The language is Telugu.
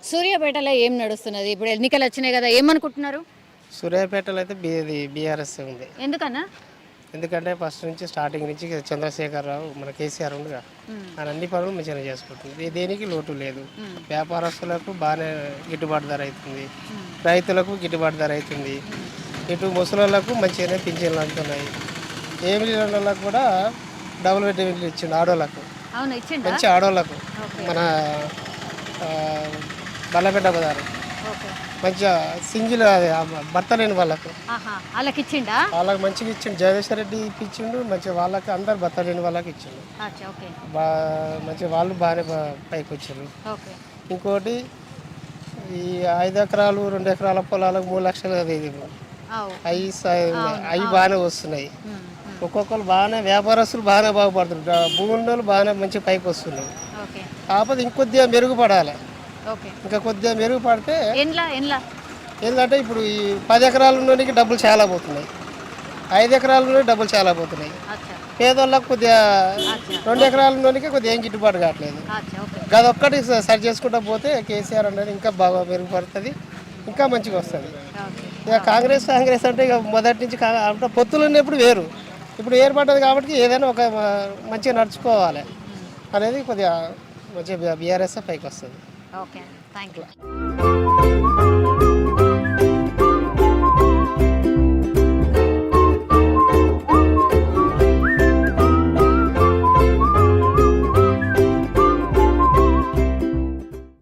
సూర్యాపేటలో ఏం నడుస్తున్నది? ఇప్పుడు ఎన్నికలు వచ్చినాయి కదా, ఏమనుకుంటున్నారు? సూర్యాపేటలో అయితే బీఆర్ఎస్ ఉంది. ఎందుకన్నా? ఎందుకంటే ఫస్ట్ నుంచి స్టార్టింగ్ నుంచి చంద్రశేఖరరావు మన కేసీఆర్ ఉండగా ఆయన అన్ని పనులు మంచిగా చేసుకుంటుంది. దేనికి లోటు లేదు. వ్యాపారస్తులకు బాగానే గిట్టుబాటు ధర అవుతుంది, రైతులకు గిట్టుబాటు ధర అవుతుంది, ఇటు ముసలోళ్ళకు మంచిగానే పింఛన్లు అందుతున్నాయి. ఏమి లేని వాళ్ళకు కూడా డబుల్ బెడ్రూమ్ ఇచ్చిండు ఆడోళ్ళకు, అవును, ఇచ్చిండా? మంచి ఆడోళ్ళకు మన ఆ, బల్లపేట బజారు ఓకే. మంచిగా సింగిల్ భర్త లేని వాళ్ళకు వాళ్ళకి ఇచ్చిండా? వాళ్ళకి మంచిగా ఇచ్చిండు. జగదీశ్వర్ రెడ్డి ఇప్పించిండు మంచిగా, వాళ్ళకి అందరు భర్త లేని వాళ్ళకి ఇచ్చిండు. అచ్చా, ఓకే. మంచిగా వాళ్ళు బాగానే పైకి వచ్చారు. ఓకే. ఇంకోటి ఈ 5 ఎకరాలు 2 ఎకరాల పొలాలకు 3 లక్షలు అది అవి బాగానే వస్తున్నాయి. ఒక్కొక్కరు బాగానే వ్యాపారస్తులు బాగానే బాగుపడుతున్నారు, భూమి ఉన్న వాళ్ళు బాగానే మంచి పైకి వస్తున్నారు. కాకపోతే ఇంకొద్దిగా మెరుగుపడాలి. ఇంకా కొద్దిగా మెరుగుపడితే ఏంటంటే ఇప్పుడు ఈ 10 ఎకరాల నుండి డబ్బులు చాలా పోతున్నాయి, 5 ఎకరాల నుండి డబ్బులు చాలా పోతున్నాయి. పేదోళ్ళకు కొద్దిగా 2 ఎకరాల నుండి కొద్దిగా ఏం గిట్టుబాటు కావట్లేదు. అదొక్కటి సరి చేసుకుంటా పోతే కేసీఆర్ అనేది ఇంకా బాగా మెరుగుపడుతుంది, ఇంకా మంచిగా వస్తుంది. ఇక కాంగ్రెస్ అంటే ఇక మొదటి నుంచి అంటే పొత్తులు ఉన్నప్పుడు వేరు, ఇప్పుడు ఏర్పడ్డది కాబట్టి ఏదైనా ఒక మంచిగా నడుచుకోవాలి అనేది కొద్దిగా మంచిగా బీఆర్ఎస్ పైకి వస్తుంది. Okay, thank you.